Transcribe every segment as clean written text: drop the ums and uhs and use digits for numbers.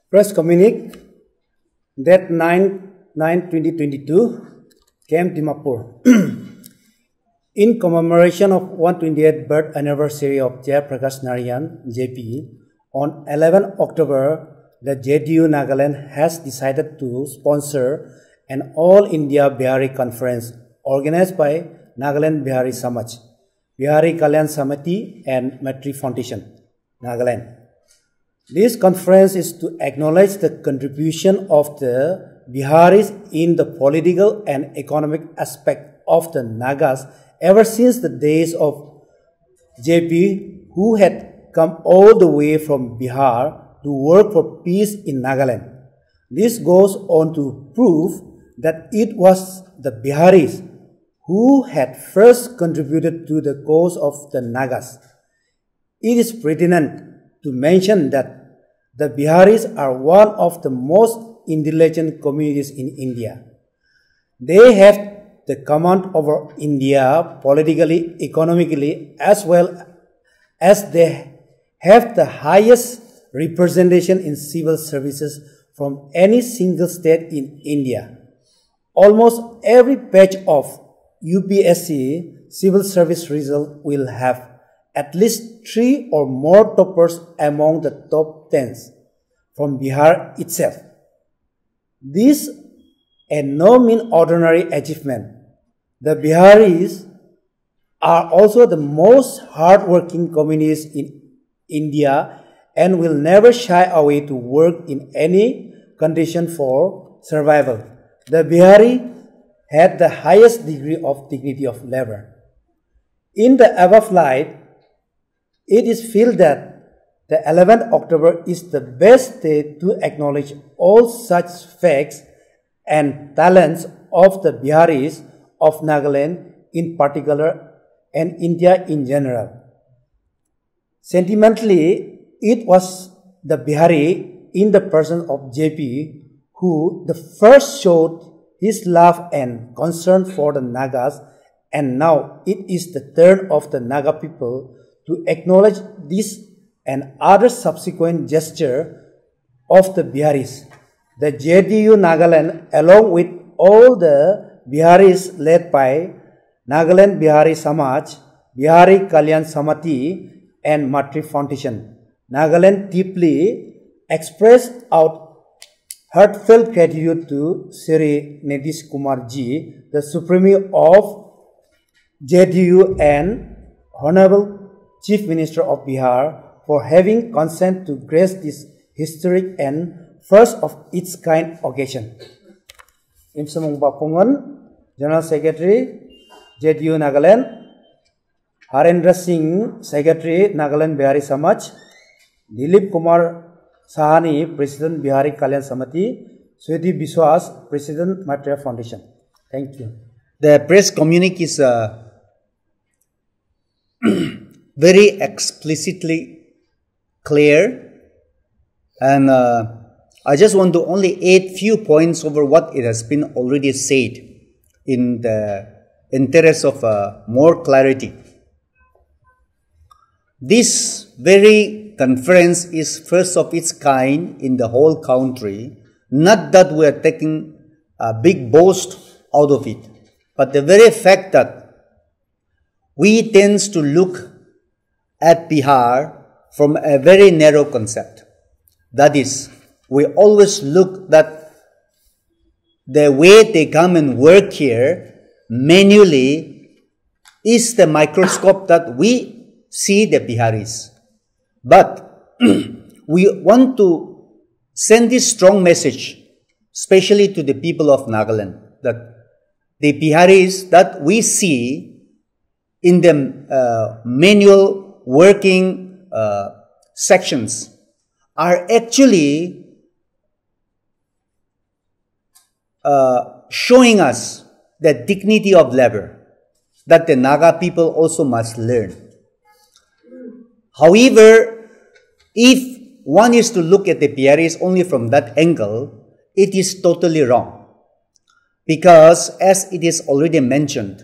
Press communique that 9/9/2022 came Dimapur. In commemoration of 128th birth anniversary of Jaya Prakash Narayan, JP, on 11 October, the JDU Nagaland has decided to sponsor an All India Bihari Conference organized by Nagaland Bihari Samaj, Bihari Kalyan Samiti and Matri Foundation, Nagaland. This conference is to acknowledge the contribution of the Biharis in the political and economic aspect of the Nagas ever since the days of JP, who had come all the way from Bihar to work for peace in Nagaland. This goes on to prove that it was the Biharis who had first contributed to the cause of the Nagas. It is pertinent to mention that the Biharis are one of the most intelligent communities in India. They have the command over India politically, economically, as well as they have the highest representation in civil services from any single state in India. Almost every batch of UPSC civil service result will have at least 3 or more toppers among the top 10s from Bihar itself. This is no mean ordinary achievement. The Biharis are also the most hard-working communities in India and will never shy away to work in any condition for survival. The Bihari had the highest degree of dignity of labor. In the above light, it is felt that the 11th October is the best day to acknowledge all such facts and talents of the Biharis of Nagaland in particular and India in general. Sentimentally, it was the Bihari in the person of JP who the first showed his love and concern for the Nagas, and now it is the turn of the Naga people to acknowledge this and other subsequent gesture of the Biharis. The JDU Nagaland, along with all the Biharis led by Nagaland Bihari Samaj, Bihari Kalyan Samiti and Matri Foundation, Nagaland deeply expressed out heartfelt gratitude to Sri Nitish Kumar ji, the supremo of JDU and Honorable Chief Minister of Bihar, for having consent to grace this historic and first of its kind occasion. Imsamung Bapungan, General Secretary, JDU Nagaland, Harendra Singh, Secretary, Nagaland Bihari Samaj, Dilip Kumar Sahani, President Bihari Kalyan Samiti, Sweti Biswas, President Matri Foundation. Thank you. The press communique is very explicitly clear, and I just want to only add few points over what it has been already said in the interest of more clarity. This very conference is first of its kind in the whole country. Not that we are taking a big boast out of it, but the very fact that we tend to look at Bihar from a very narrow concept. That is, we always look that the way they come and work here manually is the microscope that we see the Biharis. But we want to send this strong message, especially to the people of Nagaland, that the Biharis that we see in the manual working sections are actually showing us the dignity of labor that the Naga people also must learn. However, if one is to look at the Biharis only from that angle, it is totally wrong. Because as it is already mentioned,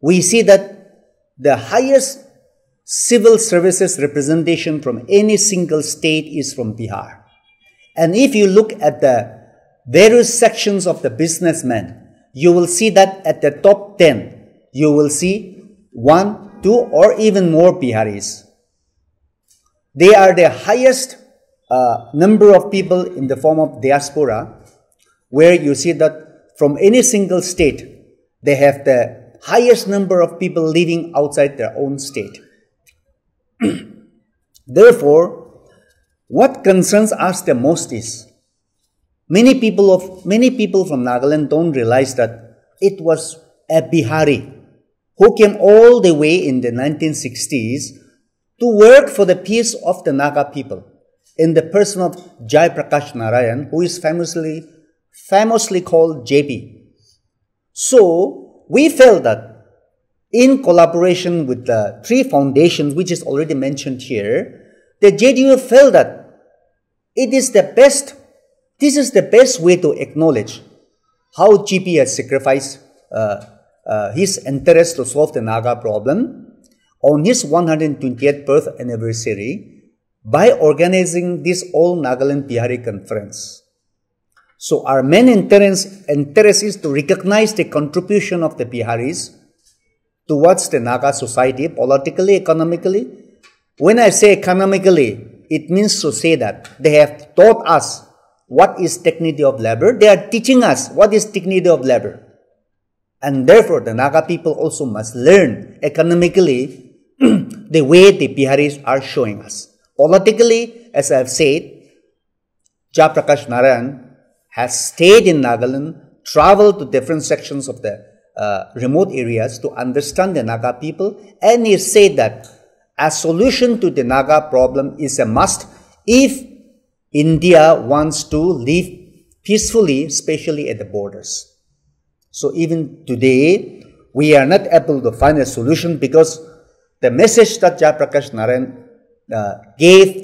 we see that the highest civil services representation from any single state is from Bihar. And if you look at the various sections of the businessmen, you will see that at the top 10, you will see 1, 2, or even more Biharis. They are the highest number of people in the form of diaspora, where you see that from any single state, they have the highest number of people living outside their own state. Therefore, what concerns us the most is many people from Nagaland don't realize that it was a Bihari who came all the way in the 1960s to work for the peace of the Naga people in the person of Jaya Prakash Narayan, who is famously called JP. So, we felt that in collaboration with the three foundations, which is already mentioned here, the JDU felt that this is the best way to acknowledge how GP has sacrificed his interest to solve the Naga problem on his 120th birth anniversary by organizing this All Nagaland Bihari Conference. So our main interest is to recognize the contribution of the Biharis towards the Naga society, politically, economically. When I say economically, it means to say that they have taught us what is dignity of labor. They are teaching us what is dignity of labor. And therefore, the Naga people also must learn economically the way the Biharis are showing us. Politically, as I have said, Jaya Prakash Narayan has stayed in Nagaland, traveled to different sections of the remote areas to understand the Naga people, and he said that a solution to the Naga problem is a must if India wants to live peacefully, especially at the borders. So even today, we are not able to find a solution because the message that Jaya Prakash Narayan gave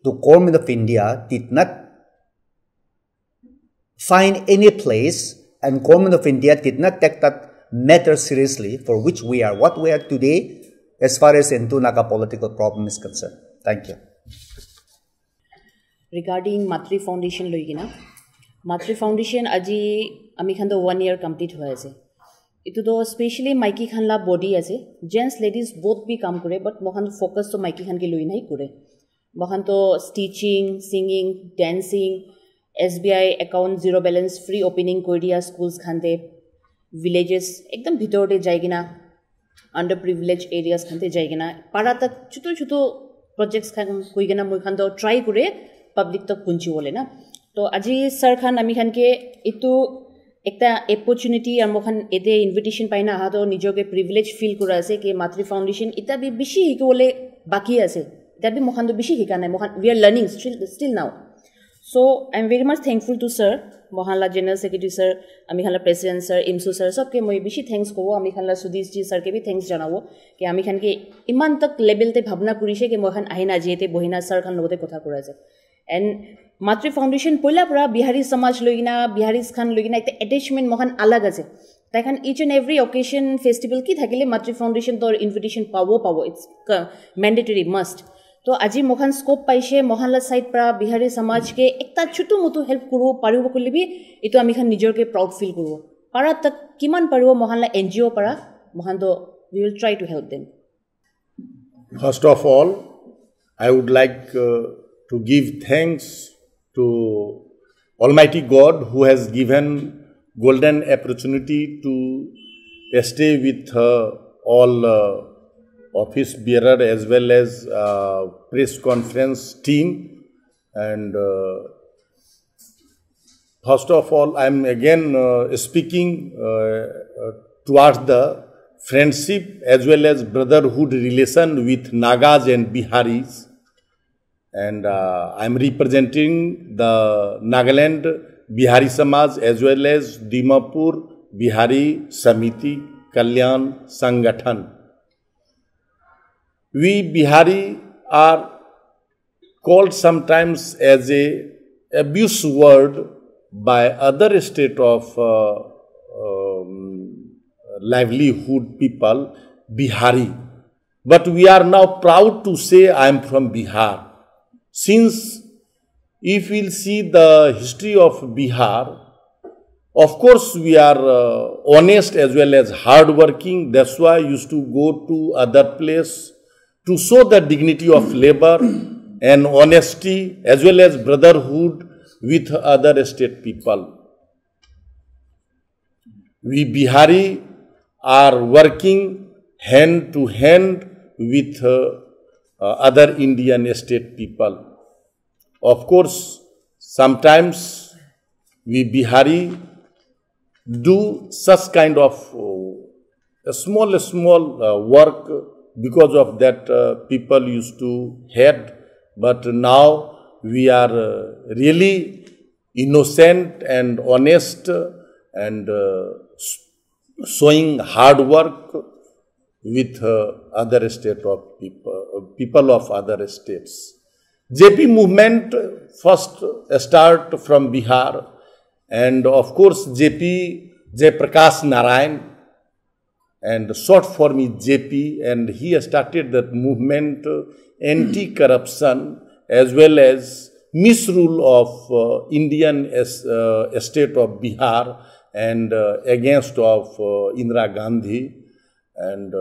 to government of India did not find any place, and government of India did not take that matter seriously, for which we are what we are today as far as Hindu Naga political problem is concerned. Thank you. Regarding Matri Foundation loigina, Matri Foundation aji ami khan do 1 year complete hoye ase. Itu do especially maiki khan la body ase. Gents ladies both bhi kaam kore, but mohan focus to maiki khan ke loi nahi kore. Mohan to stitching, singing, dancing, SBI account zero balance free opening koidia schools khante, villages ekdam bhitor de jaigina, underprivileged areas khante jaigina, para tak chuto projects khan koigina moi khan do try kore public tak punchi bole na. To aji sir khan ami khan ke itu ekta opportunity am khan ete invitation paina ha to nijoke privilege feel kura ase ke Matri Foundation ita bi bishi hikole baki ase. Ita bi mokhan do bishi hikana mokhan we are learning still now. So I am very much thankful to sir, Mohanla General Secretary sir, ami khan la President sir, IMSU sir, सबके moi bishi thanks ko, ami khan la Sudish ji sir ke bhi thanks janawo, ke ami khan ke iman tak level te bhabna kurise ke moi khan ahina jete bohina sir khan logote kotha kurase. And Matri Foundation poila pura Bihari Samaj loigina, Biharis khan loigina ekta attachment moi khan alag ase. Tai khan each and every occasion festival ki thakile Matri Foundation tor invitation pawo, it's mandatory must. तो আজি Mohan scope पाइसे मोहनला side पर बिहारी समाज के एकता छुटु मुटु help करू पारिबो कले भी इतो आमी खान निजर के प्राउड फील करू पारा तक किमान पारिबो मोहनला एनजीओ पारा मोहन दो we will try to help them. First of all, I would like to give thanks to Almighty God who has given golden opportunity to stay with all office bearer as well as press conference team, and first of all I am again speaking towards the friendship as well as brotherhood relation with Nagas and Biharis, and I am representing the Nagaland Bihari Samaj as well as Dimapur Bihari Samiti Kalyan Sangathan. We Bihari are called sometimes as a abuse word by other state of livelihood people, Bihari. But we are now proud to say I am from Bihar. Since if we'll see the history of Bihar, of course we are honest as well as hardworking. That's why I used to go to other place to show the dignity of labor and honesty as well as brotherhood with other state people. We Bihari are working hand to hand with other Indian state people. Of course, sometimes we Bihari do such kind of small work, because of that people used to hate, but now we are really innocent and honest and showing hard work with other state of people of other states. JP movement first start from Bihar, and of course JP, Jaya Prakash Narayan, and short form is JP, and he started that movement anti-corruption as well as misrule of Indian state of Bihar and against of Indira Gandhi. And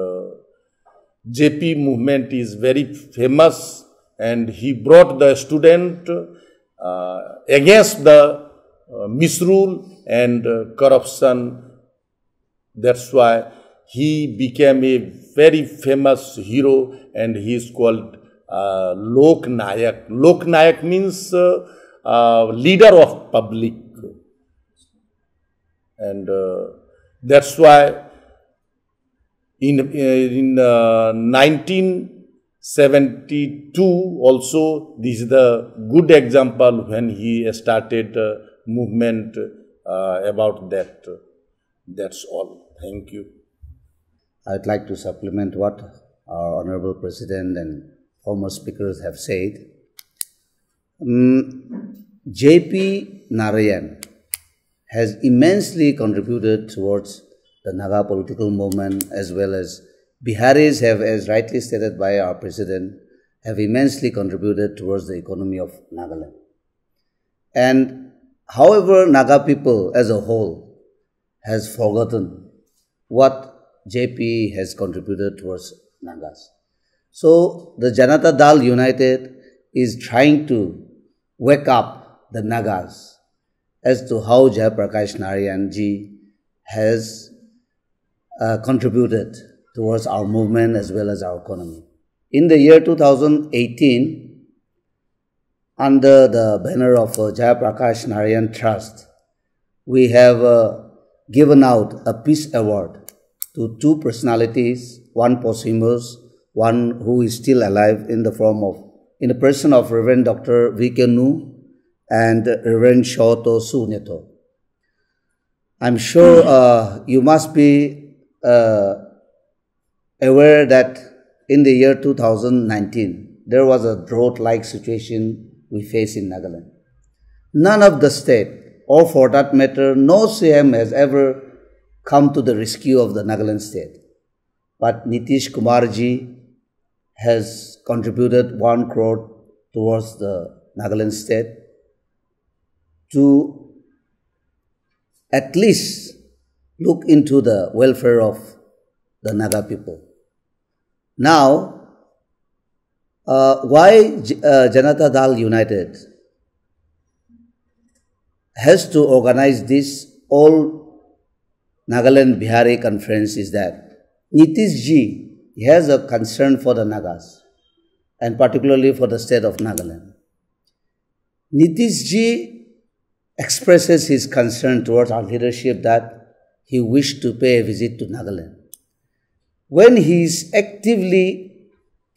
JP movement is very famous, and he brought the student against the misrule and corruption. That's why he became a very famous hero, and he is called Lok Nayak. Lok Nayak means leader of public, and that's why in 1972 also, this is the good example when he started movement about that. That's all. Thank you. I'd like to supplement what our Honorable President and former speakers have said. JP Narayan has immensely contributed towards the Naga political movement, as well as Biharis have, as rightly stated by our President, have immensely contributed towards the economy of Nagaland. And however, Naga people as a whole has forgotten what JP has contributed towards Nagas. So the Janata Dal United is trying to wake up the Nagas as to how Jaya Prakash Narayan ji has contributed towards our movement as well as our economy. In the year 2018, under the banner of Jaya Prakash Narayan Trust, we have given out a Peace Award to two personalities, one posthumous, one who is still alive in the person of Reverend Dr. V.K. Nu and Reverend Shoto Suneto. I'm sure you must be aware that in the year 2019, there was a drought-like situation we face in Nagaland. None of the state, or for that matter, no CM has ever come to the rescue of the Nagaland state. But Nitish Kumar ji has contributed 1 crore towards the Nagaland state to at least look into the welfare of the Naga people. Now, why Janata Dal United has to organize this All Nagaland Bihari Conference is that Nitish ji has a concern for the Nagas, and particularly for the state of Nagaland. Nitish ji expresses his concern towards our leadership that he wished to pay a visit to Nagaland. When he is actively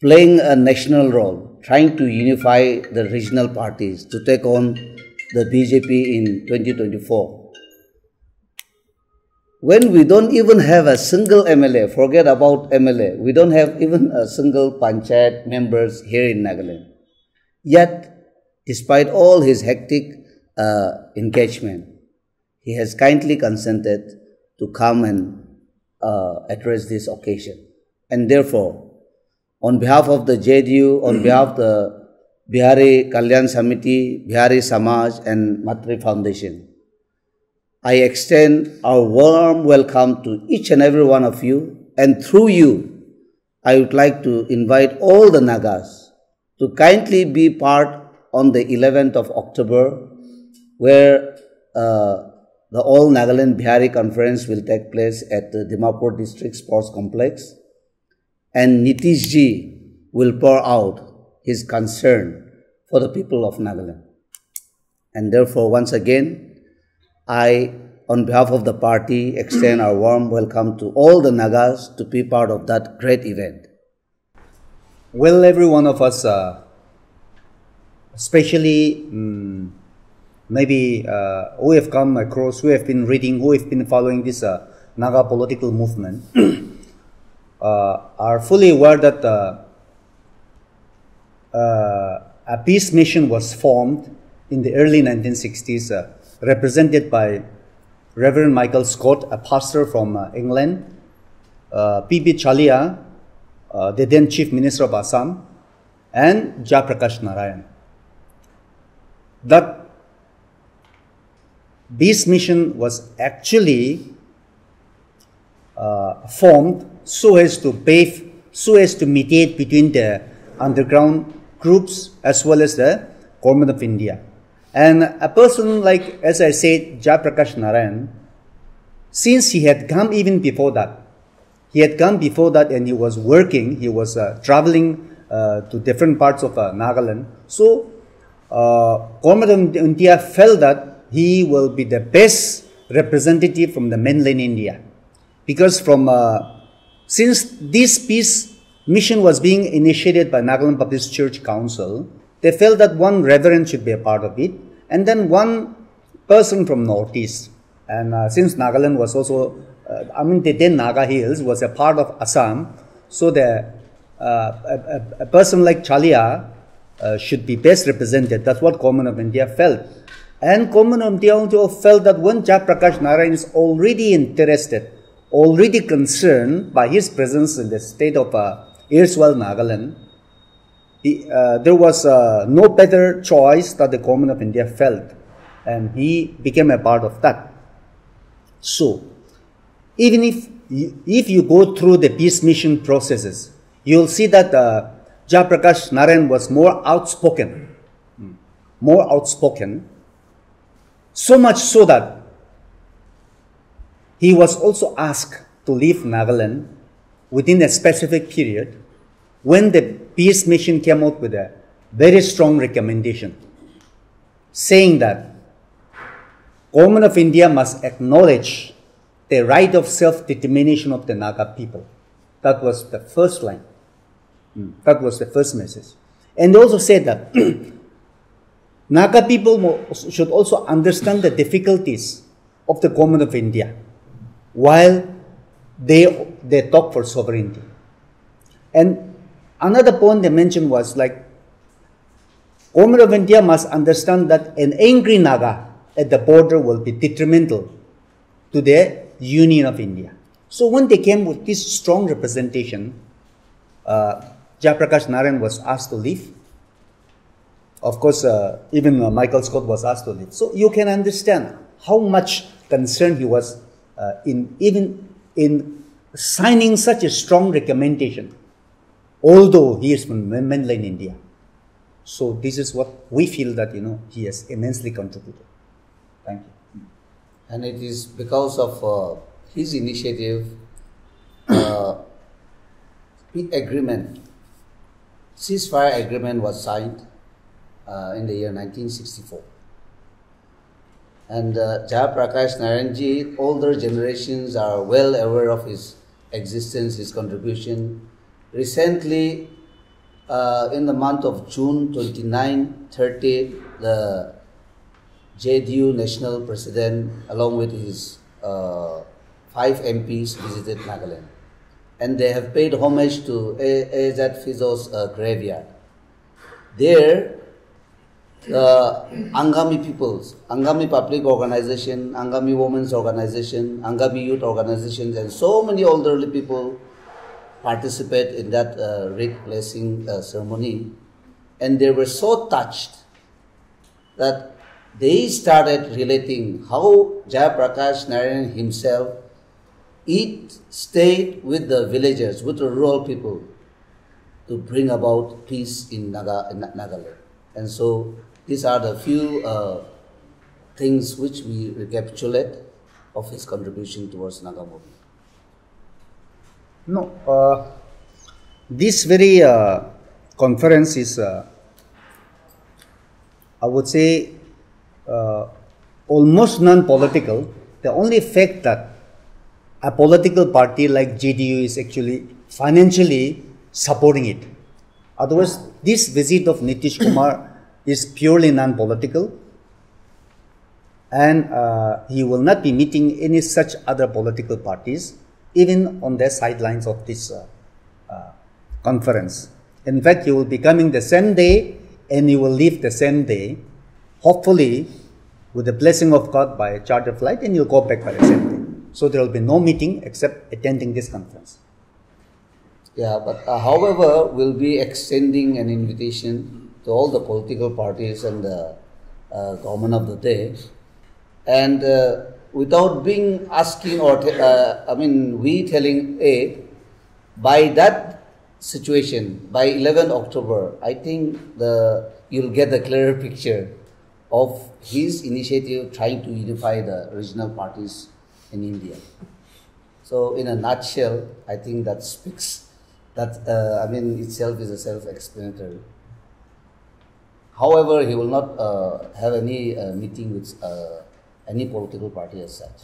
playing a national role, trying to unify the regional parties to take on the BJP in 2024, when we don't even have a single MLA, forget about MLA, we don't have even a single panchayat members here in Nagaland. Yet, despite all his hectic engagement, he has kindly consented to come and address this occasion. And therefore, on behalf of the JDU, on behalf of the Bihari Kalyan Samiti, Bihari Samaj and Matri Foundation. I extend our warm welcome to each and every one of you, and through you, I would like to invite all the Nagas to kindly be part on the 11th of October, where the All Nagaland Bihari Conference will take place at the Dimapur District Sports Complex, and Nitish Ji will pour out his concern for the people of Nagaland. And therefore, once again, I, on behalf of the party, extend our warm welcome to all the Nagas to be part of that great event. Well, every one of us, especially maybe who have come across, who have been reading, who have been following this Naga political movement, are fully aware that a peace mission was formed in the early 1960s, represented by Reverend Michael Scott, a pastor from England, P.B. Chaliha, the then Chief Minister of Assam, and Jaya Prakash Narayan. That peace mission was actually formed so as to mediate between the underground groups as well as the government of India. And a person like, as I said, Jaya Prakash Narayan, since he had come even before that, and he was working, he was traveling to different parts of Nagaland. So, government of India felt that he will be the best representative from the mainland India. Because since this peace mission was being initiated by Nagaland Baptist Church Council, they felt that one reverend should be a part of it, and then one person from Northeast. And since Nagaland was also, the then Naga Hills was a part of Assam, so a person like Chaliha should be best represented. That's what Government of India felt. And Government of India also felt that when Jaya Prakash Narayan is already interested, already concerned by his presence in the state of erstwhile Nagaland, there was no better choice that the Government of India felt, and he became a part of that. So, even if you go through the peace mission processes, you'll see that Jaya Prakash Narayan was more outspoken, so much so that he was also asked to leave Nagaland within a specific period when the peace mission came out with a very strong recommendation saying that Government of India must acknowledge the right of self-determination of the Naga people. That was the first line. That was the first message. And they also said that Naga people should also understand the difficulties of the Government of India while they talk for sovereignty. And another point they mentioned was like, Government of India must understand that an angry Naga at the border will be detrimental to the union of India. So when they came with this strong representation, Jaya Prakash Narayan was asked to leave. Of course, even Michael Scott was asked to leave. So you can understand how much concern he was in signing such a strong recommendation, although he is from mainland India. So this is what we feel that, he has immensely contributed. Thank you. And it is because of his initiative, ceasefire agreement was signed in the year 1964. And Jaya Prakash Narayan ji, older generations are well aware of his existence, his contribution. Recently, in the month of June 29-30, the JDU National President, along with his 5 MPs, visited Nagaland. And they have paid homage to A.Z. Fizo's graveyard. There, the Angami peoples, Angami Public Organization, Angami Women's Organization, Angami Youth Organizations, and so many elderly people participate in that wreath placing ceremony. and they were so touched that they started relating how Jaya Prakash Narayan himself stayed with the villagers, with the rural people, to bring about peace in Nagaland. And so these are the few things which we recapitulate of his contribution towards Naga movement. No, this very conference is, I would say, almost non-political. The only fact that a political party like JDU is actually financially supporting it. Otherwise, this visit of Nitish Kumar is purely non-political, and he will not be meeting any such other political parties, even on the sidelines of this conference. In fact, he will be coming the same day and he will leave the same day, hopefully with the blessing of God by a charter flight, and he'll go back by the same day. So there will be no meeting except attending this conference. Yeah, but however, we'll be extending an invitation to all the political parties and the government of the day, and without being asking or we telling it, by that situation, by 11 October, I think you'll get a clearer picture of his initiative trying to unify the regional parties in India. So in a nutshell, I think that speaks, that itself is a self-explanatory. However, he will not have any meeting with any political party as such.